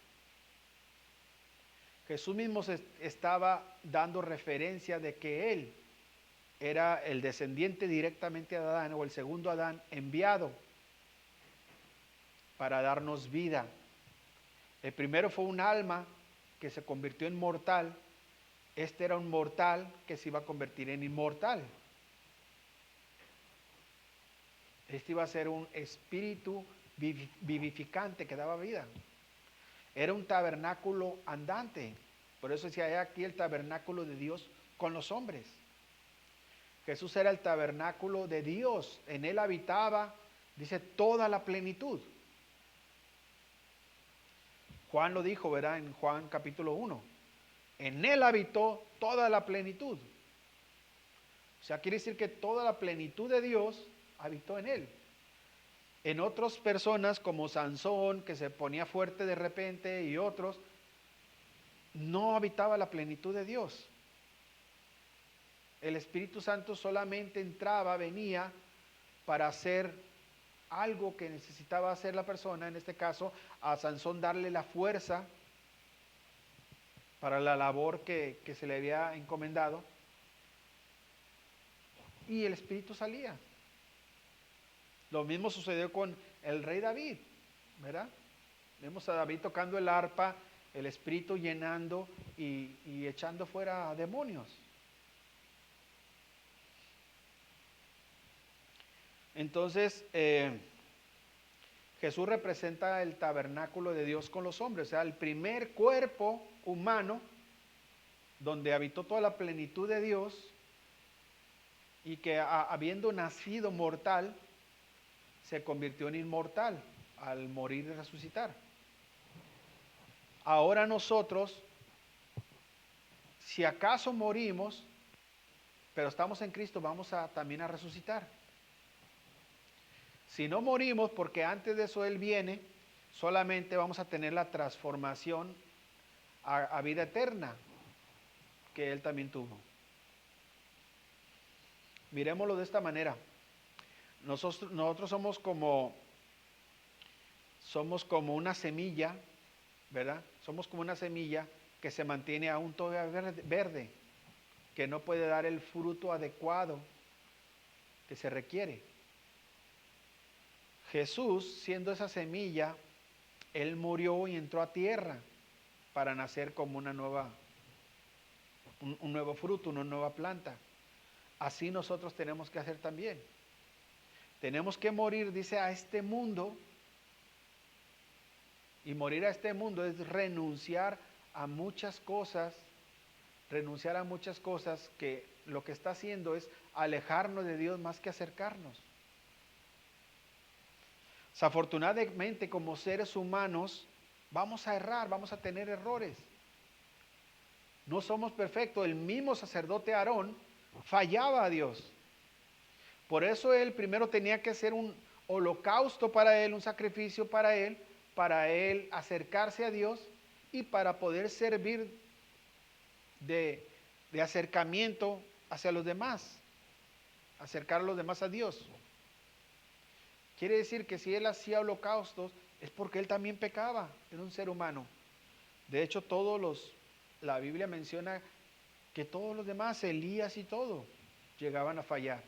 Jesús mismo estaba dando referencia de que él era el descendiente directamente de Adán, o el segundo Adán enviado para darnos vida. El primero fue un alma que se convirtió en mortal. Este era un mortal que se iba a convertir en inmortal. Este iba a ser un espíritu vivificante que daba vida. Era un tabernáculo andante. Por eso decía, hay aquí el tabernáculo de Dios con los hombres. Jesús era el tabernáculo de Dios. En él habitaba, dice, toda la plenitud. Juan lo dijo, ¿verdad? En Juan capítulo 1. En él habitó toda la plenitud. O sea, quiere decir que toda la plenitud de Dios habitó en él. En otras personas como Sansón, que se ponía fuerte de repente, y otros, no habitaba la plenitud de Dios. El Espíritu Santo solamente entraba, venía para hacer algo que necesitaba hacer la persona, en este caso a Sansón darle la fuerza para la labor que se le había encomendado, y el Espíritu salía. Lo mismo sucedió con el rey David, ¿verdad? Vemos a David tocando el arpa, el Espíritu llenando y echando fuera demonios. Entonces, Jesús representa el tabernáculo de Dios con los hombres, o sea, el primer cuerpo humano donde habitó toda la plenitud de Dios, y que habiendo nacido mortal, se convirtió en inmortal al morir y resucitar. Ahora nosotros, si acaso morimos, pero estamos en Cristo, vamos también a resucitar. Si no morimos, porque antes de eso Él viene, solamente vamos a tener la transformación a vida eterna que Él también tuvo. Miremoslo de esta manera. Nosotros somos como una semilla, ¿verdad? Somos como una semilla que se mantiene aún todavía verde, que no puede dar el fruto adecuado que se requiere. Jesús, siendo esa semilla, Él murió y entró a tierra para nacer como un nuevo fruto, una nueva planta. Así nosotros tenemos que hacer también. Tenemos que morir, dice, a este mundo. Y morir a este mundo es renunciar a muchas cosas. Renunciar a muchas cosas que lo que está haciendo es alejarnos de Dios más que acercarnos. Desafortunadamente, como seres humanos, vamos a errar, vamos a tener errores. No somos perfectos. El mismo sacerdote Aarón fallaba a Dios. Por eso él primero tenía que hacer un holocausto para él, un sacrificio para él acercarse a Dios y para poder servir de acercamiento hacia los demás, acercar a los demás a Dios. Quiere decir que si él hacía holocaustos es porque él también pecaba, era un ser humano. De hecho, la Biblia menciona que todos los demás, Elías y todo, llegaban a fallar.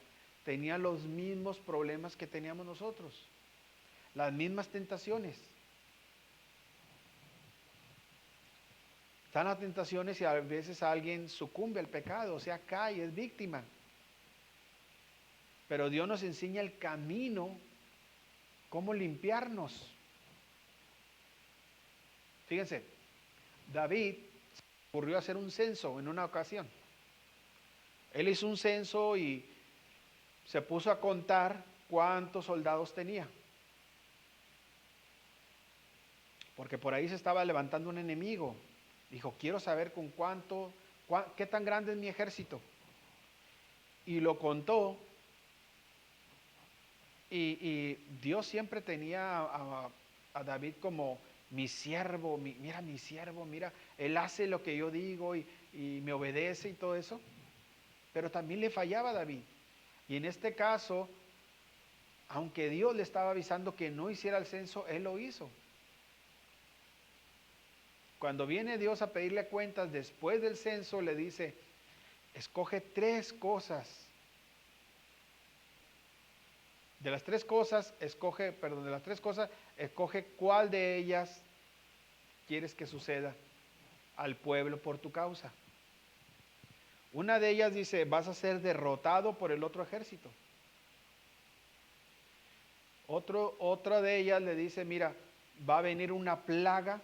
Tenían los mismos problemas que teníamos nosotros, las mismas tentaciones. Están las tentaciones y a veces alguien sucumbe al pecado, o sea, cae, es víctima. Pero Dios nos enseña el camino, cómo limpiarnos. Fíjense, David se ocurrió hacer un censo en una ocasión. Él hizo un censo y se puso a contar cuántos soldados tenía. Porque por ahí se estaba levantando un enemigo. Dijo, quiero saber qué tan grande es mi ejército. Y lo contó. Y Dios siempre tenía a David como mi siervo, mira mi siervo, mira, él hace lo que yo digo y me obedece y todo eso. Pero también le fallaba a David. Y en este caso, aunque Dios le estaba avisando que no hiciera el censo, él lo hizo. Cuando viene Dios a pedirle cuentas después del censo, le dice, escoge 3 cosas. De las tres cosas, escoge cuál de ellas quieres que suceda al pueblo por tu causa. Una de ellas dice, vas a ser derrotado por el otro ejército. Otra de ellas le dice, mira, va a venir una plaga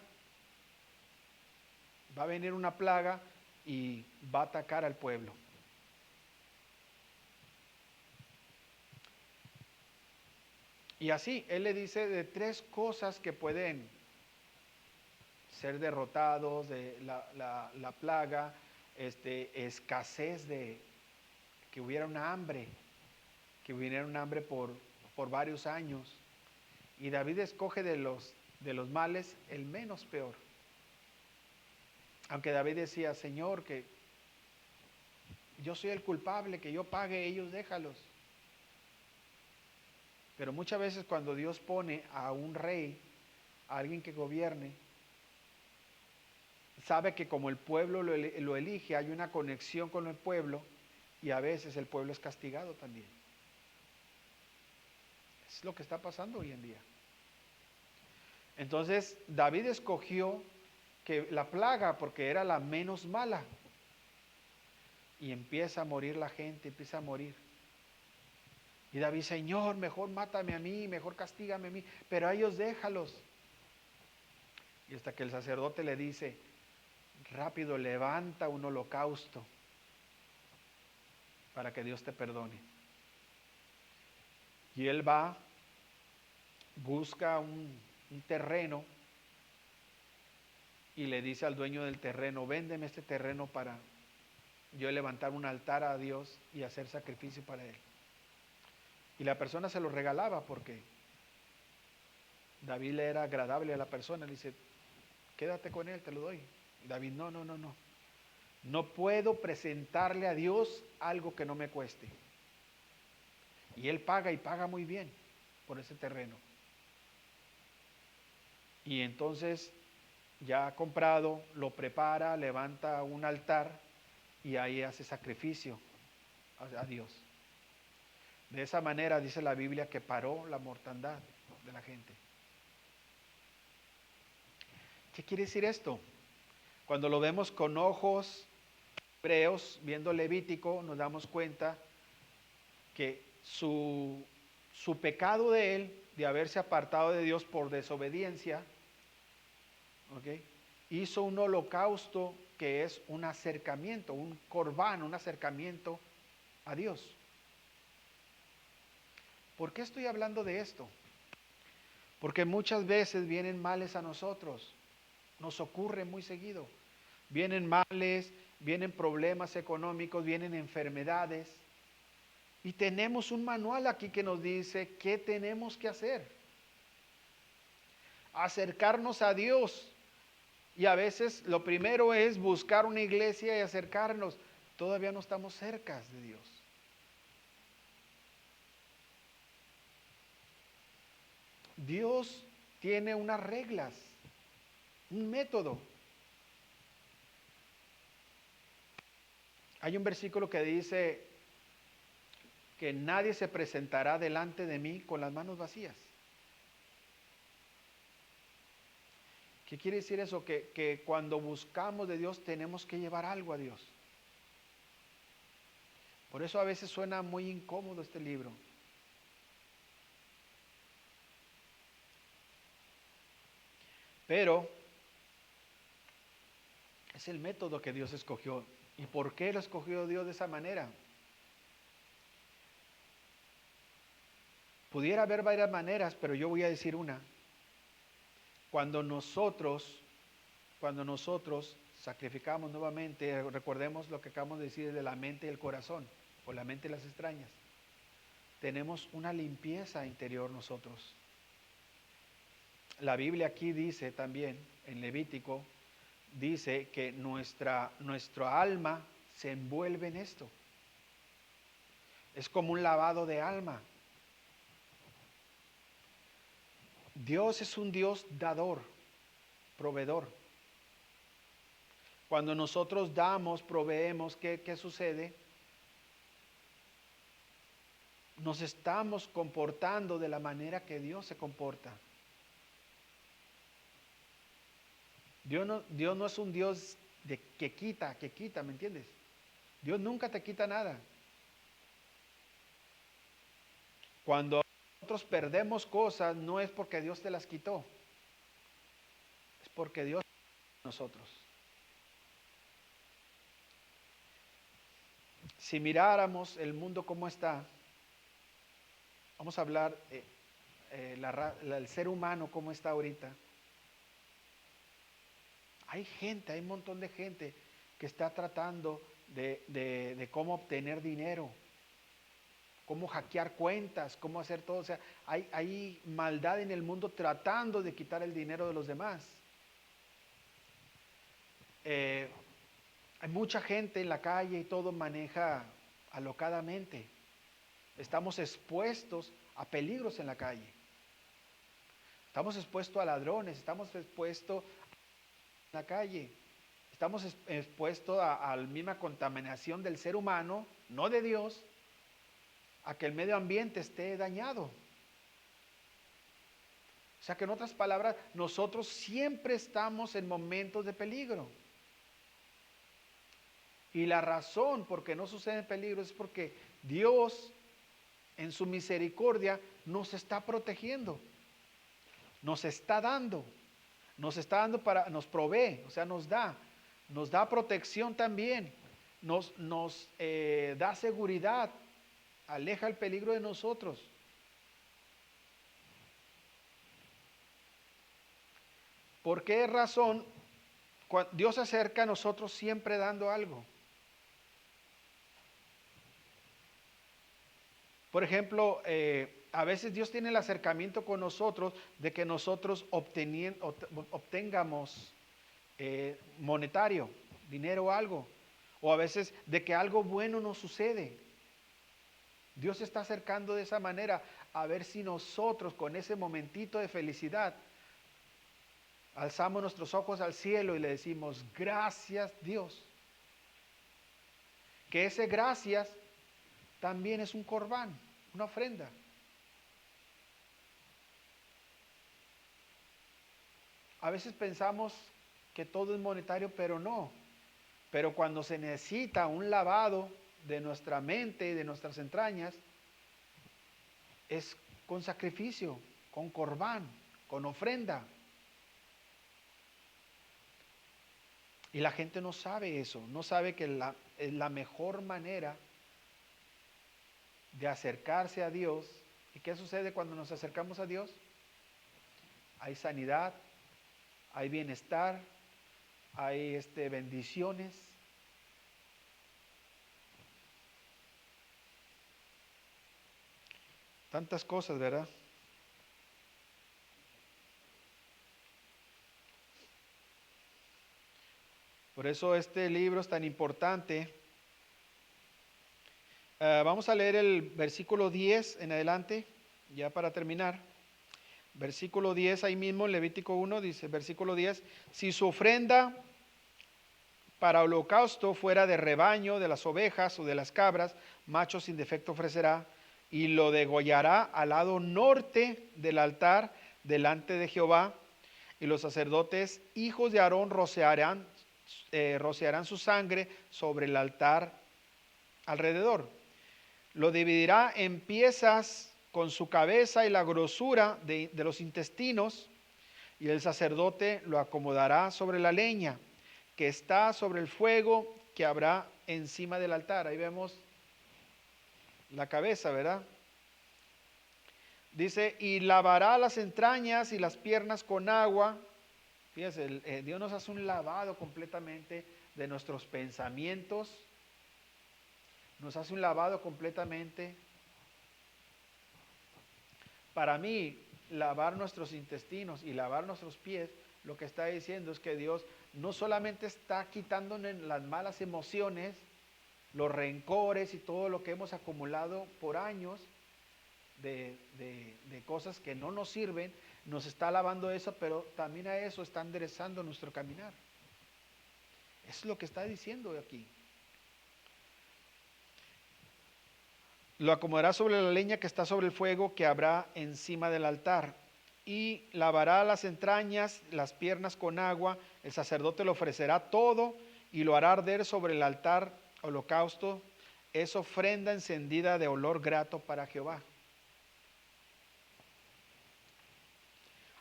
y va a atacar al pueblo. Y así, él le dice de 3 cosas que pueden ser derrotados, de la plaga, escasez de que hubiera una hambre, por varios años. Y David escoge de los males el menos peor. Aunque David decía, Señor, que yo soy el culpable, que yo pague, ellos déjalos. Pero muchas veces cuando Dios pone a un rey, a alguien que gobierne, sabe que como el pueblo lo elige, hay una conexión con el pueblo y a veces el pueblo es castigado también. Es lo que está pasando hoy en día. Entonces David escogió que la plaga, porque era la menos mala, y empieza a morir la gente, empieza a morir. Y David, Señor, mejor mátame a mí, mejor castígame a mí, pero a ellos déjalos. Y hasta que el sacerdote le dice, rápido, levanta un holocausto para que Dios te perdone. Y él va, busca un terreno y le dice al dueño del terreno, véndeme este terreno para yo levantar un altar a Dios y hacer sacrificio para él. Y la persona se lo regalaba porque David le era agradable a la persona. Le dice, quédate con él, te lo doy. Y David, no. No puedo presentarle a Dios algo que no me cueste. Y él paga y paga muy bien por ese terreno. Y entonces, ya comprado, lo prepara, levanta un altar y ahí hace sacrificio a Dios. De esa manera dice la Biblia que paró la mortandad de la gente. ¿Qué quiere decir esto? Cuando lo vemos con ojos hebreos, viendo Levítico, nos damos cuenta que su pecado de él, de haberse apartado de Dios por desobediencia, hizo un holocausto que es un acercamiento, un corbán, un acercamiento a Dios. ¿Por qué estoy hablando de esto? Porque muchas veces vienen males a nosotros, nos ocurre muy seguido. Vienen males, vienen problemas económicos, vienen enfermedades. Y tenemos un manual aquí que nos dice qué tenemos que hacer. Acercarnos a Dios. Y a veces lo primero es buscar una iglesia y acercarnos. Todavía no estamos cerca de Dios. Dios tiene unas reglas, un método. Hay un versículo que dice que nadie se presentará delante de mí con las manos vacías. ¿Qué quiere decir eso? Que cuando buscamos de Dios tenemos que llevar algo a Dios. Por eso a veces suena muy incómodo este libro. Pero es el método que Dios escogió. ¿Y por qué lo escogió Dios de esa manera? Pudiera haber varias maneras, pero yo voy a decir una. Cuando nosotros sacrificamos nuevamente, recordemos lo que acabamos de decir de la mente y el corazón, o la mente y las extrañas. Tenemos una limpieza interior nosotros. La Biblia aquí dice también, en Levítico, dice que nuestra alma se envuelve en esto. Es como un lavado de alma. Dios es un Dios dador, proveedor. Cuando nosotros damos, proveemos, ¿qué sucede? Nos estamos comportando de la manera que Dios se comporta. Dios no es un Dios que quita, ¿me entiendes? Dios nunca te quita nada. Cuando nosotros perdemos cosas, no es porque Dios te las quitó, es porque Dios nosotros. Si miráramos el mundo como está, vamos a hablar el ser humano como está ahorita. Hay un montón de gente que está tratando de cómo obtener dinero, cómo hackear cuentas, cómo hacer todo. O sea, hay maldad en el mundo tratando de quitar el dinero de los demás. Hay mucha gente en la calle y todo maneja alocadamente. Estamos expuestos a peligros en la calle. Estamos expuestos a ladrones, estamos expuestos a la calle. Estamos expuestos a la misma contaminación del ser humano, no de Dios, a que el medio ambiente esté dañado. O sea que en otras palabras, nosotros siempre estamos en momentos de peligro. Y la razón por qué no sucede peligro es porque Dios, en su misericordia, nos está protegiendo. Nos está dando nos provee, o sea, nos da protección también, nos da seguridad, aleja el peligro de nosotros. ¿Por qué razón Dios se acerca a nosotros siempre dando algo? Por ejemplo, a veces Dios tiene el acercamiento con nosotros de que nosotros obtengamos monetario, dinero o algo. O a veces de que algo bueno nos sucede. Dios se está acercando de esa manera a ver si nosotros con ese momentito de felicidad alzamos nuestros ojos al cielo y le decimos, gracias Dios. Que ese gracias también es un corbán, una ofrenda. A veces pensamos que todo es monetario, pero no. Pero cuando se necesita un lavado de nuestra mente y de nuestras entrañas, es con sacrificio, con corbán, con ofrenda. Y la gente no sabe eso, no sabe que la mejor manera de acercarse a Dios. ¿Y qué sucede cuando nos acercamos a Dios? Hay sanidad, hay bienestar, hay bendiciones. Tantas cosas, ¿verdad? Por eso este libro es tan importante. Vamos a leer el versículo 10 en adelante, ya para terminar. Versículo 10, ahí mismo, Levítico 1, dice, versículo 10, si su ofrenda para holocausto fuera de rebaño, de las ovejas o de las cabras, macho sin defecto ofrecerá, y lo degollará al lado norte del altar, delante de Jehová, y los sacerdotes, hijos de Aarón, rociarán su sangre sobre el altar alrededor. Lo dividirá en piezas con su cabeza y la grosura de los intestinos, y el sacerdote lo acomodará sobre la leña que está sobre el fuego que habrá encima del altar. Ahí vemos la cabeza, ¿verdad? Dice, y lavará las entrañas y las piernas con agua. Fíjense, Dios nos hace un lavado completamente de nuestros pensamientos, nos hace un lavado completamente. Para mí, lavar nuestros intestinos y lavar nuestros pies, lo que está diciendo es que Dios no solamente está quitándonos las malas emociones, los rencores y todo lo que hemos acumulado por años de cosas que no nos sirven, nos está lavando eso, pero también a eso está enderezando nuestro caminar. Eso es lo que está diciendo aquí. Lo acomodará sobre la leña que está sobre el fuego que habrá encima del altar, y lavará las entrañas, las piernas con agua. El sacerdote le ofrecerá todo y lo hará arder sobre el altar holocausto. Es ofrenda encendida de olor grato para Jehová.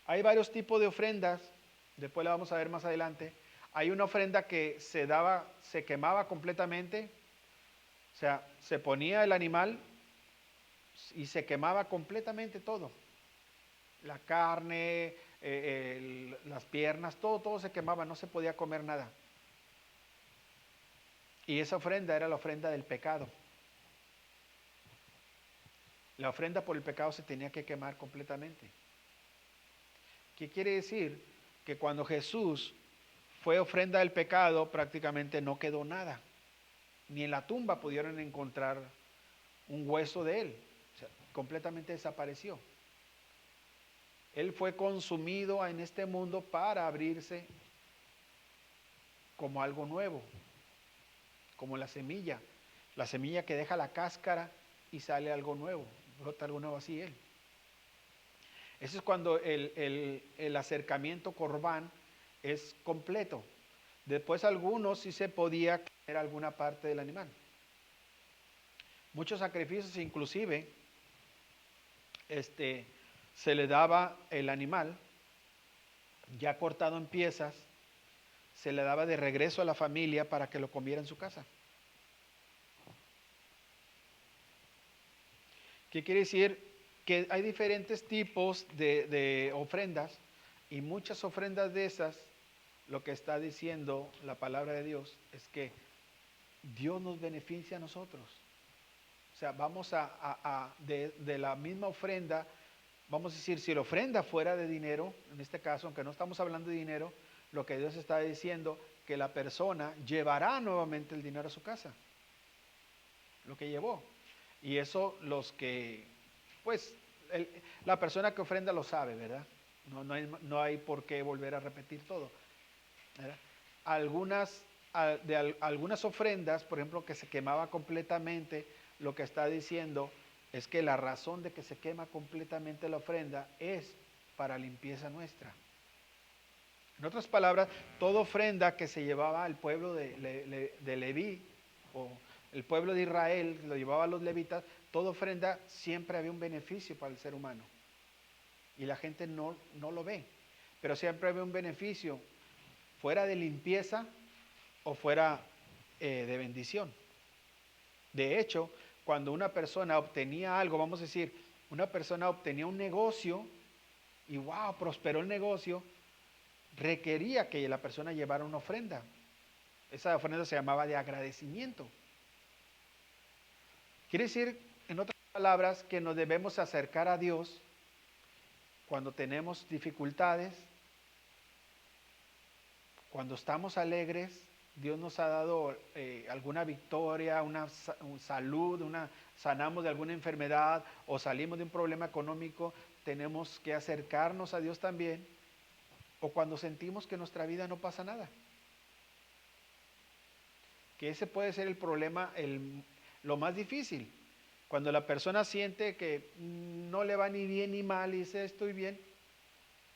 Hay varios tipos de ofrendas, después la vamos a ver más adelante. Hay una ofrenda que se quemaba completamente, o sea, se ponía el animal y se quemaba completamente todo. La carne, las piernas, todo se quemaba, no se podía comer nada. Y esa ofrenda era la ofrenda del pecado. La ofrenda por el pecado se tenía que quemar completamente. ¿Qué quiere decir? Que cuando Jesús fue ofrenda del pecado, prácticamente no quedó nada. Ni en la tumba pudieron encontrar un hueso de él. O sea, completamente desapareció. Él fue consumido en este mundo para abrirse como algo nuevo, como la semilla que deja la cáscara y sale algo nuevo, brota algo nuevo, así él. Eso es cuando el acercamiento corbán es completo. Después algunos sí se podía comer alguna parte del animal. Muchos sacrificios inclusive se le daba el animal ya cortado en piezas, se le daba de regreso a la familia para que lo comiera en su casa. ¿Qué quiere decir? Que hay diferentes tipos de ofrendas, y muchas ofrendas de esas, lo que está diciendo la palabra de Dios es que Dios nos beneficia a nosotros. O sea, vamos de la misma ofrenda, vamos a decir, si la ofrenda fuera de dinero, en este caso, aunque no estamos hablando de dinero, lo que Dios está diciendo, que la persona llevará nuevamente el dinero a su casa, lo que llevó. Y eso pues la persona que ofrenda lo sabe, ¿verdad? No hay por qué volver a repetir todo, ¿verdad? Algunas ofrendas, por ejemplo, que se quemaba completamente, lo que está diciendo es que la razón de que se quema completamente la ofrenda es para limpieza nuestra. En otras palabras, toda ofrenda que se llevaba al pueblo de Leví, o el pueblo de Israel, lo llevaba a los levitas, toda ofrenda siempre había un beneficio para el ser humano. Y la gente no lo ve, pero siempre había un beneficio, fuera de limpieza o fuera de bendición. De hecho, cuando una persona obtenía algo, vamos a decir, una persona obtenía un negocio y wow, prosperó el negocio, requería que la persona llevara una ofrenda. Esa ofrenda se llamaba de agradecimiento. Quiere decir, en otras palabras, que nos debemos acercar a Dios cuando tenemos dificultades, cuando estamos alegres. Dios nos ha dado alguna victoria, una salud, sanamos de alguna enfermedad o salimos de un problema económico, tenemos que acercarnos a Dios también. O cuando sentimos que en nuestra vida no pasa nada. Que ese puede ser el problema, lo más difícil. Cuando la persona siente que no le va ni bien ni mal y dice estoy bien,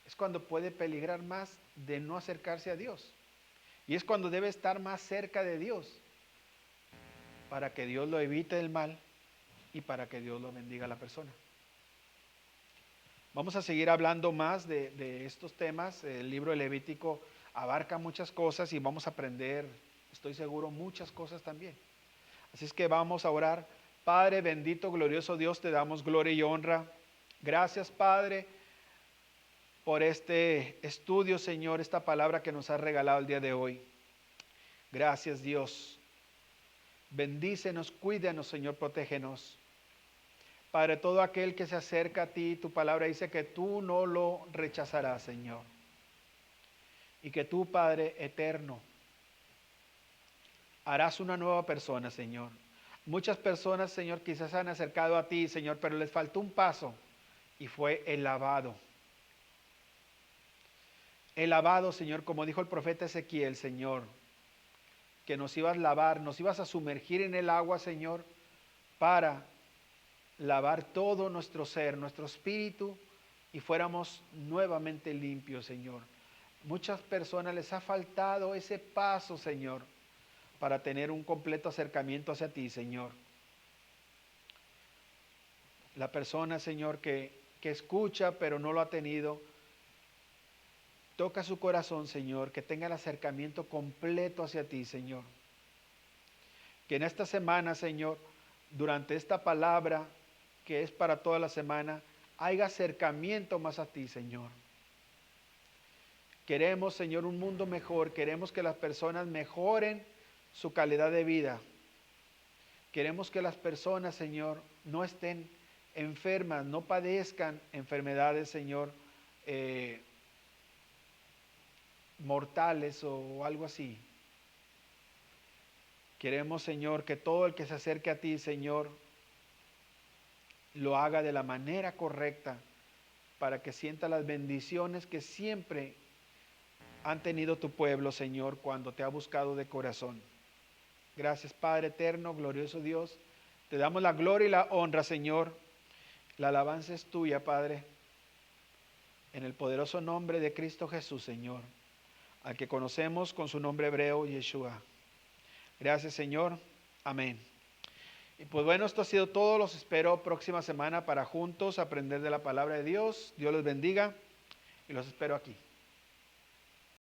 es cuando puede peligrar más de no acercarse a Dios. Y es cuando debe estar más cerca de Dios, para que Dios lo evite del mal y para que Dios lo bendiga a la persona. Vamos a seguir hablando más de estos temas. El libro de Levítico abarca muchas cosas y vamos a aprender, estoy seguro, muchas cosas también. Así es que vamos a orar. Padre bendito, glorioso Dios, te damos gloria y honra. Gracias, Padre, por este estudio, Señor, esta palabra que nos has regalado el día de hoy. Gracias, Dios. Bendícenos, cuídanos, Señor, protégenos. Padre, todo aquel que se acerca a ti, tu palabra dice que tú no lo rechazarás, Señor. Y que tú, Padre eterno, harás una nueva persona, Señor. Muchas personas, Señor, quizás se han acercado a ti, Señor, pero les faltó un paso y fue el lavado. El lavado, Señor, como dijo el profeta Ezequiel, Señor, que nos ibas a lavar, nos ibas a sumergir en el agua, Señor, para lavar todo nuestro ser, nuestro espíritu, y fuéramos nuevamente limpios, Señor. Muchas personas les ha faltado ese paso, Señor, para tener un completo acercamiento hacia ti, Señor. La persona, Señor, que escucha pero no lo ha tenido, toca su corazón, Señor, que tenga el acercamiento completo hacia ti, Señor. Que en esta semana, Señor, durante esta palabra que es para toda la semana, haya acercamiento más a ti, Señor. Queremos, Señor, un mundo mejor. Queremos que las personas mejoren su calidad de vida. Queremos que las personas, Señor, no estén enfermas, no padezcan enfermedades, Señor, mortales o algo así. Queremos, Señor, que todo el que se acerque a ti, Señor, lo haga de la manera correcta para que sienta las bendiciones que siempre han tenido tu pueblo, Señor, cuando te ha buscado de corazón. Gracias, Padre eterno, glorioso Dios. Te damos la gloria y la honra, Señor. La alabanza es tuya, Padre. En el poderoso nombre de Cristo Jesús, Señor, al que conocemos con su nombre hebreo, Yeshua. Gracias, Señor. Amén. Y pues bueno, esto ha sido todo. Los espero próxima semana para juntos aprender de la palabra de Dios. Dios les bendiga y los espero aquí.